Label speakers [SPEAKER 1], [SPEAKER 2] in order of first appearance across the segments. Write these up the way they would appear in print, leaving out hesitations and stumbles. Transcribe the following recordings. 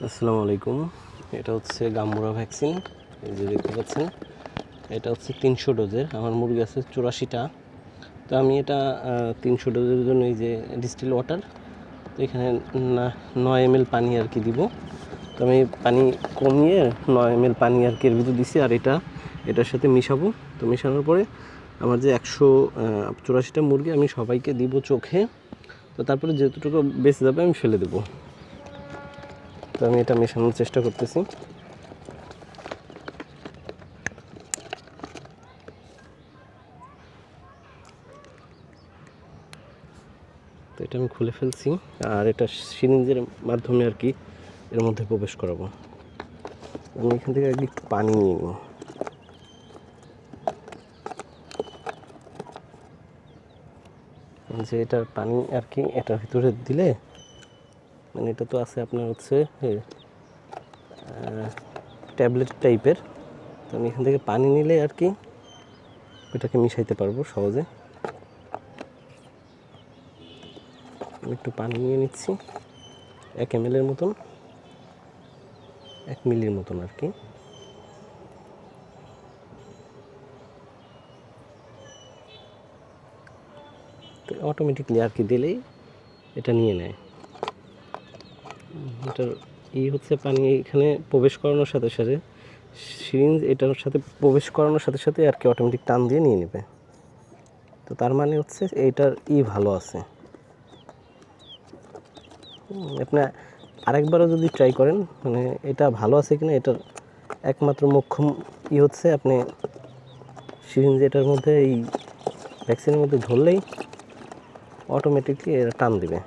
[SPEAKER 1] আসসালামু আলাইকুম। এটা হচ্ছে গাম্বুরা ভ্যাকসিন। এই যে দেখতে পাচ্ছেন, এটা হচ্ছে 300 ডোজের। আমার মুরগি আছে 84টা। তো আমি এটা 300 ডোজের জন্য এই যে ডিস্টিল ওয়াটার, তো এখানে 9 ml পানি আর কি দিব। তো আমি পানি কমিয়ে 9 ml পানি আর কি এর ভিতর দিছি, আর এটার সাথে মিশাবো। তো মেশানোর পরে আমার যে 184টা মুরগি আমি সবাইকে দিব চোখে। তো তারপরে যেতটুকু বেঁচে যাবে আমি ফেলে দেবো। তো আমি এটা মেশানোর চেষ্টা করতেছি। তো এটা আমি খুলে ফেলছি, আর এটা সিরিঞ্জের মাধ্যমে আর কি এর মধ্যে প্রবেশ করাবো। আমি এখান থেকে একটু পানি নিয়ে নিই। যে এটার পানি আর কি এটার ভিতরে দিলে, মানে এটা তো আছে আপনার হচ্ছে ট্যাবলেট টাইপের। তো আমি এখান থেকে পানি নিলে আর কি এটাকে মিশাইতে পারবো সহজে। আমি একটু পানি নিয়ে নিচ্ছি, 1 ml এর মতন, 1 মিলির মতন আর কি। তো অটোমেটিকলি আর কি দিলেই এটা নিয়ে নেয়। এটার হচ্ছে পানি এখানে প্রবেশ করানোর সাথে সাথে সিরিঞ্জ এটার সাথে প্রবেশ করানোর সাথে সাথে আর কি অটোমেটিক টান দিয়ে নিয়ে নেবে। তো তার মানে হচ্ছে এইটার ভালো আছে। আপনার আরেকবারও যদি ট্রাই করেন, মানে এটা ভালো আছে কিনা এটার একমাত্র মোক্ষম হচ্ছে আপনি সিরিঞ্জ এটার মধ্যে এই ভ্যাকসিনের মধ্যে ধরলেই অটোমেটিকলি এটা টান দিবে।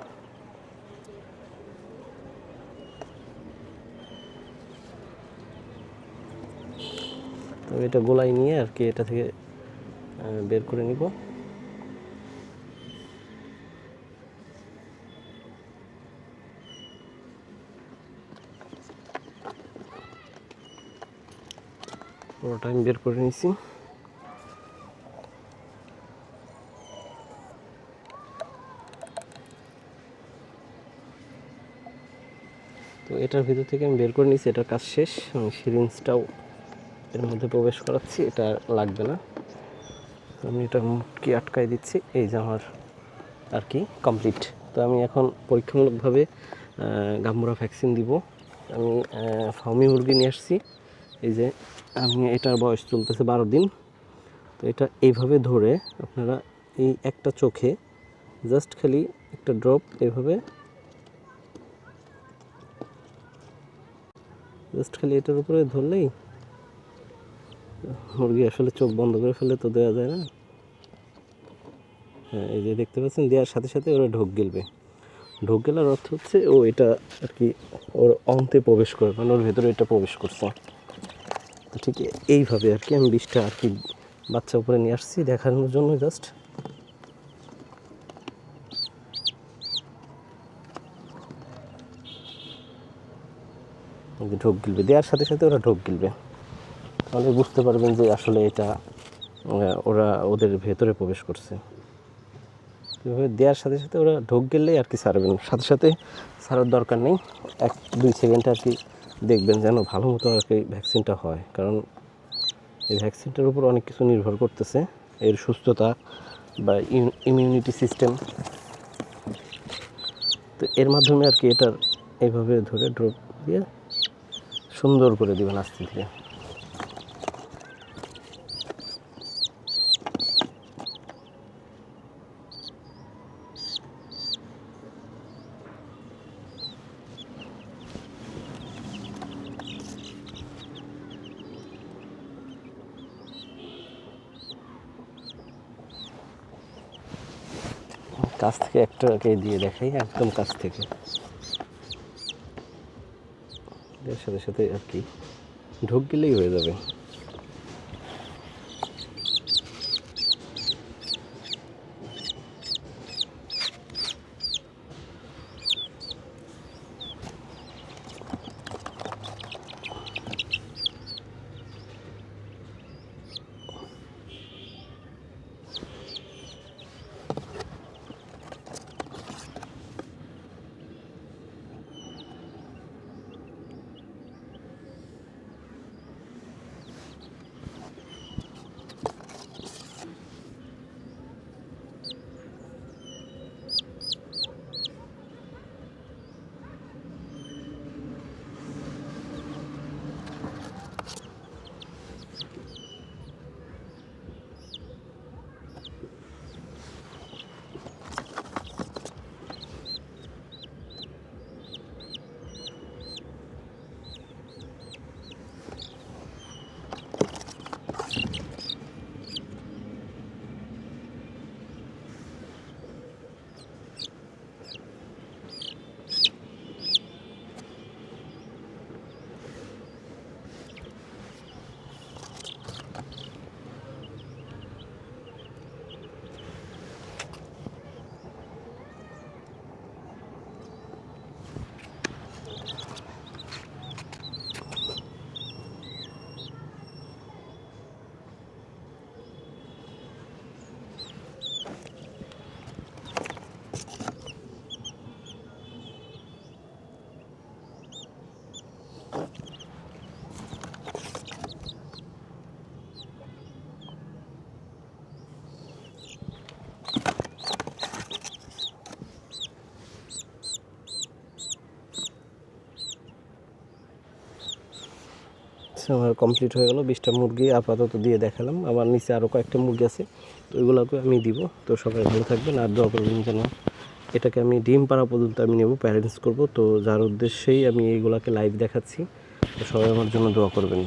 [SPEAKER 1] তো এটা গোলাই নিয়ে আর কি এটা থেকে বের করে নিব। পুরোটা আমি বের করে নিছি। তো এটার ভিতর থেকে আমি বের করে নিয়েছি, এটার কাজ শেষ। আমি সিরিঞ্জটাও এর মধ্যে প্রবেশ করাচ্ছি, এটা লাগবে না। আমি এটা মুটকি আটকাই দিচ্ছি। এই যে আমার আর কি কমপ্লিট। তো আমি এখন পরীক্ষামূলকভাবে গাম্বুরা ভ্যাকসিন দিব। আমি ফার্মি মুরগি নিয়ে আসছি। এই যে আমি এটার বয়স চলতেছে 12 দিন। তো এটা এইভাবে ধরে আপনারা এই একটা চোখে জাস্ট খালি একটা ড্রপ এইভাবে জাস্ট খালি এটার উপরে ধরলেই মুরগি আসলে চোখ বন্ধ করে ফেলে তো দেওয়া যায় না। হ্যাঁ, এই যে দেখতে পাচ্ছেন, দেওয়ার সাথে সাথে ওরা ঢোক গেলবে। ঢোক গেলার অর্থ হচ্ছে ও এটা আর কি ওর অন্তে প্রবেশ করে, মানে ওর ভেতরে এটা প্রবেশ করছে। তো ঠিক এইভাবে আর কি আমি 20টা আর কি বাচ্চা উপরে নিয়ে আসছি দেখানোর জন্য। জাস্ট ঢোক গিলবে, দেওয়ার সাথে সাথে ওরা ঢোক গিলবে। তাহলে বুঝতে পারবেন যে আসলে এটা ওরা ওদের ভেতরে প্রবেশ করছে। এভাবে দেওয়ার সাথে সাথে ওরা ঢোক গেলেই আর কি ছাড়বেন, সাথে সাথে ছাড়ার দরকার নেই। 1-2 সেকেন্ড আর কি দেখবেন যেন ভালো মতো আর কি ভ্যাকসিনটা হয়, কারণ এই ভ্যাকসিনটার উপর অনেক কিছু নির্ভর করতেছে, এর সুস্থতা বা ইমিউনিটি সিস্টেম। তো এর মাধ্যমে আর কি এটার এইভাবে ধরে ড্রপ দিয়ে সুন্দর করে দিবেন আস্তে ধীরে। কাছ থেকে একটাকে দিয়ে দেখাই, একদম কাছ থেকে এর সাথে সাথে আর কি ঢোক গেলেই হয়ে যাবে। আমার কমপ্লিট হয়ে গেল। 20টা মুরগি আপাতত দিয়ে দেখালাম। আমার নিচে আরও কয়েকটা মুরগি আছে, তো ওইগুলোকে আমি দিব। তো সবাই ভালো থাকবেন আর দোয়া করবেন যেন এটাকে আমি ডিম পাড়া পর্যন্ত আমি নেব, প্যারেন্টস করব। তো যার উদ্দেশ্যেই আমি এইগুলাকে লাইভ দেখাচ্ছি। তো সবাই আমার জন্য দোয়া করবেন।